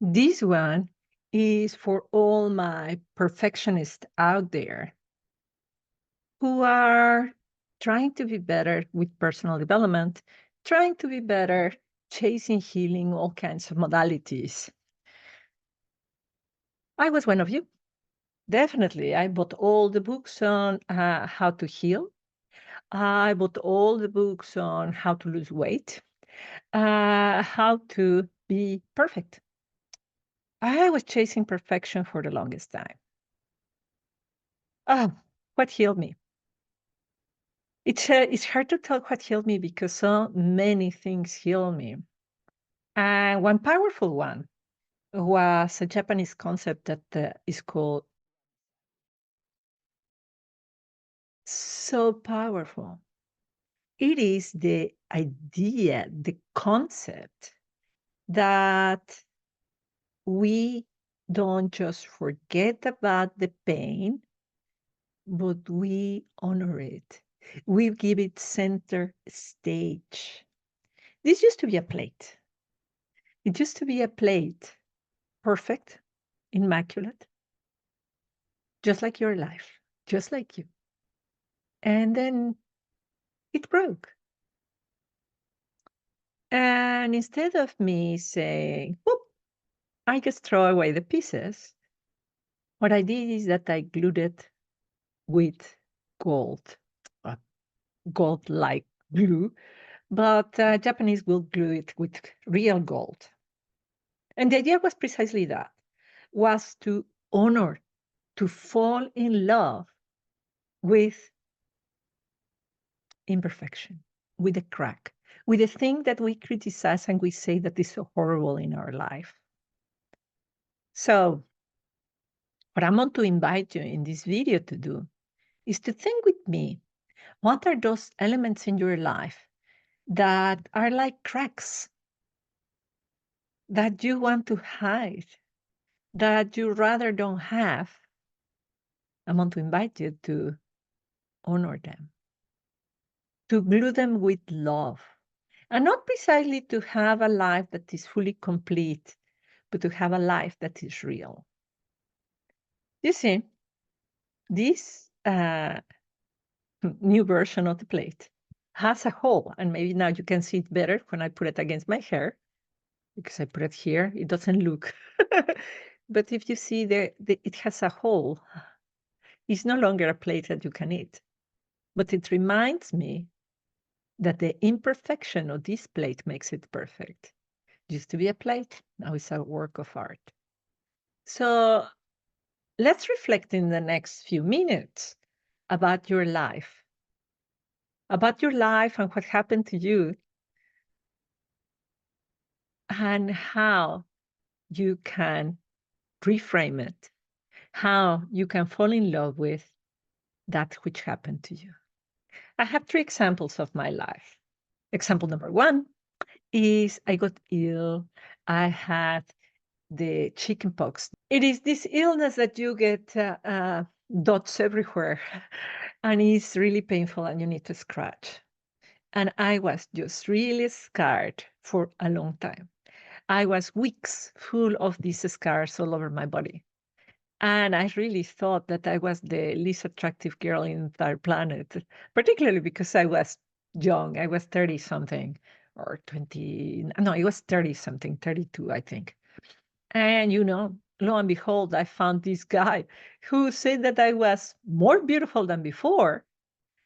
This one is for all my perfectionists out there who are trying to be better with personal development, trying to be better, chasing healing, all kinds of modalities. I was one of you. Definitely. I bought all the books on how to heal. I bought all the books on how to lose weight, how to be perfect. I was chasing perfection for the longest time. Oh, what healed me? It's hard to tell what healed me because so many things healed me. And one powerful one was a Japanese concept that is called so powerful. It is the idea, the concept that we don't just forget about the pain, but we honor it. We give it center stage. This used to be a plate. It used to be a plate, perfect, immaculate, just like your life, just like you. And then it broke. And instead of me saying, whoop, I just throw away the pieces, what I did is that I glued it with gold, uh, gold-like glue, but Japanese will glue it with real gold. And the idea was precisely that, was to honor, to fall in love with imperfection, with a crack, with the thing that we criticize and we say that is so horrible in our life. So what I'm going to invite you in this video to do is to think with me, what are those elements in your life that are like cracks that you want to hide, that you rather don't have? I want to invite you to honor them, to glue them with love, and not precisely to have a life that is fully complete, but to have a life that is real. You see, this new version of the plate has a hole, and maybe now you can see it better when I put it against my hair, because I put it here. It doesn't look. But if you see it has a hole. It's no longer a plate that you can eat, but it reminds me that the imperfection of this plate makes it perfect. It used to be a plate, now it's a work of art. So let's reflect in the next few minutes about your life and what happened to you and how you can reframe it, how you can fall in love with that which happened to you. I have 3 examples of my life. Example number 1 is I got ill. I had the chickenpox. It is this illness that you get dots everywhere, and it's really painful, and you need to scratch. And I was just really scarred for a long time. I was weeks full of these scars all over my body. And I really thought that I was the least attractive girl in the entire planet, particularly because I was young. I was 30 something or 20. No, I was 30 something, 32, I think. And, lo and behold, I found this guy who said that I was more beautiful than before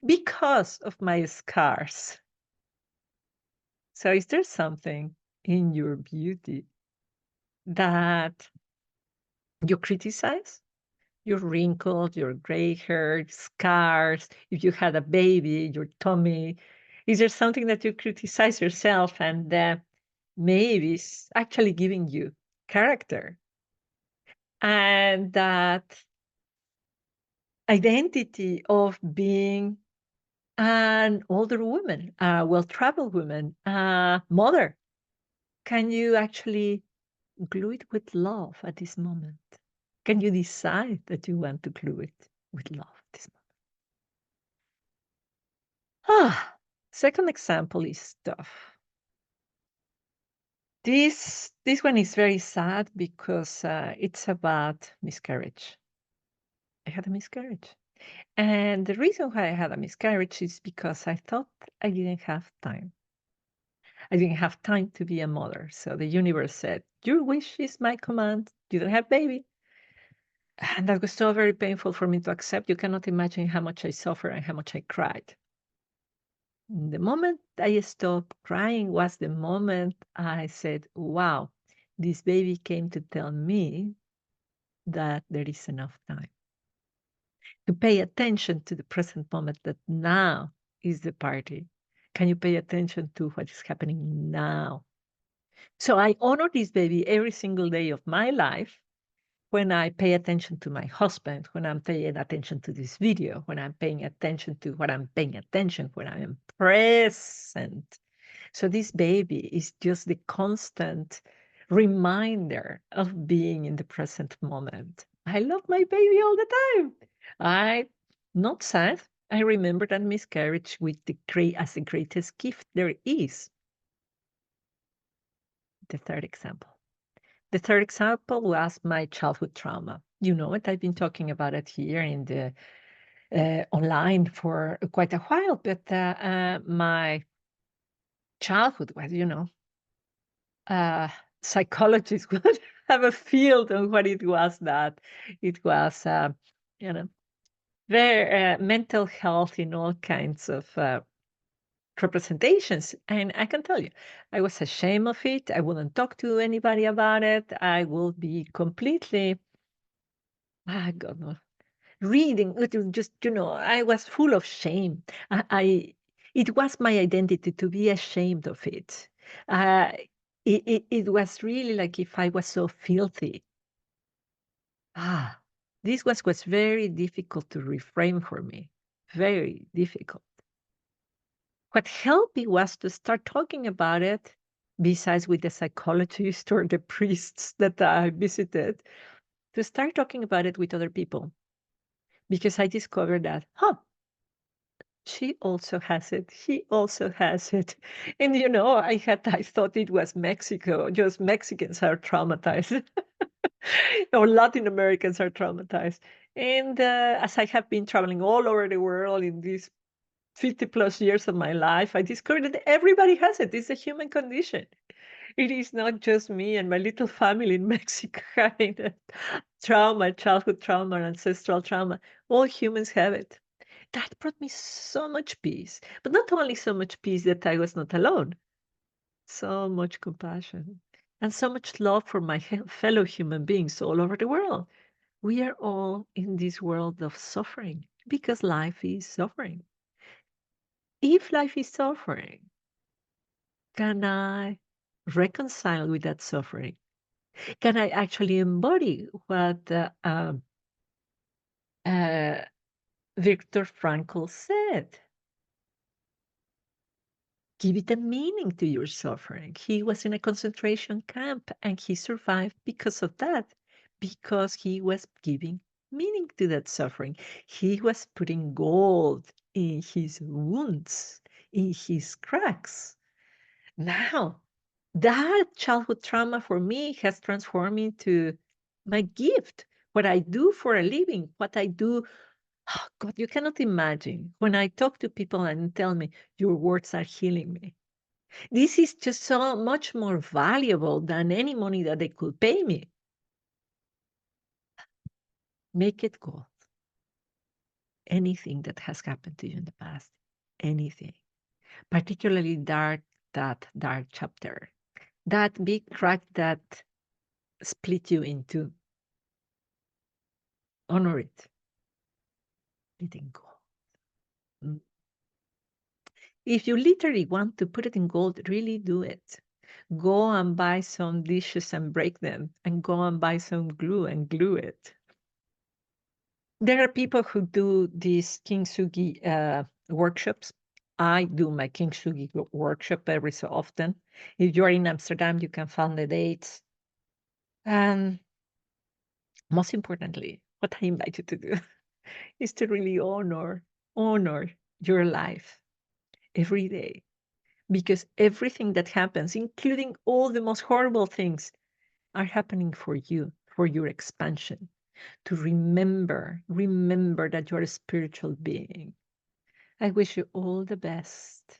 because of my scars. So is there something in your beauty that you criticize? Your wrinkles, your gray hair, scars, if you had a baby, your tummy. Is there something that you criticize yourself and maybe it's actually giving you character? And that identity of being an older woman, a well-traveled woman, a mother, can you actually glue it with love at this moment? Can you decide that you want to glue it with love at this moment? Second example is tough. This one is very sad because it's about miscarriage. I had a miscarriage. And the reason why I had a miscarriage is because I thought I didn't have time. I didn't have time to be a mother. So the universe said, your wish is my command. You don't have baby. And that was so very painful for me to accept. You cannot imagine how much I suffered and how much I cried. The moment I stopped crying was the moment I said, wow, this baby came to tell me that there is enough time to pay attention to the present moment, that now is the party. Can you pay attention to what is happening now? So I honor this baby every single day of my life when I pay attention to my husband, when I'm paying attention to this video, when I'm paying attention to what I'm paying attention, when I am present. So this baby is just the constant reminder of being in the present moment. I love my baby all the time. I not sad. I remember that miscarriage with the great as the greatest gift there is. The third example. The third example was my childhood trauma. You know it. I've been talking about it here in the online for quite a while, but my childhood was, psychologists would have a field on what it was that it was, you know, their mental health in all kinds of representations. And I can tell you, I was ashamed of it. I wouldn't talk to anybody about it. I will be completely, God no, reading it was just, I was full of shame. It was my identity to be ashamed of it. Uh, it was really like if I was so filthy. Ah, this was very difficult to reframe for me. Very difficult. What helped me was to start talking about it, besides with the psychologist or the priests that I visited, to start talking about it with other people. Because I discovered that, she also has it. He also has it. And I thought it was Mexico. Just Mexicans are traumatized, or Latin Americans are traumatized. And as I have been traveling all over the world in these 50 plus years of my life, I discovered that everybody has it. It's a human condition. It is not just me and my little family in Mexico having that trauma, childhood trauma, ancestral trauma. All humans have it. That brought me so much peace, but not only so much peace that I was not alone, so much compassion and so much love for my fellow human beings all over the world. We are all in this world of suffering because life is suffering. If life is suffering, can I reconcile with that suffering? Can I actually embody what uh, Viktor Frankl said? Give it a meaning to your suffering. He was in a concentration camp and he survived because of that, because he was giving meaning to that suffering. He was putting gold in his wounds, in his cracks. Now, that childhood trauma for me has transformed into my gift, what I do for a living, what I do. Oh, God, you cannot imagine when I talk to people and tell me, your words are healing me. This is just so much more valuable than any money that they could pay me. Make it gold. Anything that has happened to you in the past, anything, particularly that dark chapter, that big crack that split you in two. Honor it. Let it go. Mm. If you literally want to put it in gold, really do it. Go and buy some dishes and break them, and go and buy some glue and glue it. There are people who do these Kintsugi workshops. I do my Kintsugi workshop every so often. If you're in Amsterdam, you can find the dates. And most importantly, what I invite you to do is to really honor your life every day. because everything that happens, including all the most horrible things, are happening for you, for your expansion. To remember that you're a spiritual being. I wish you all the best.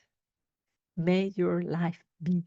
May your life be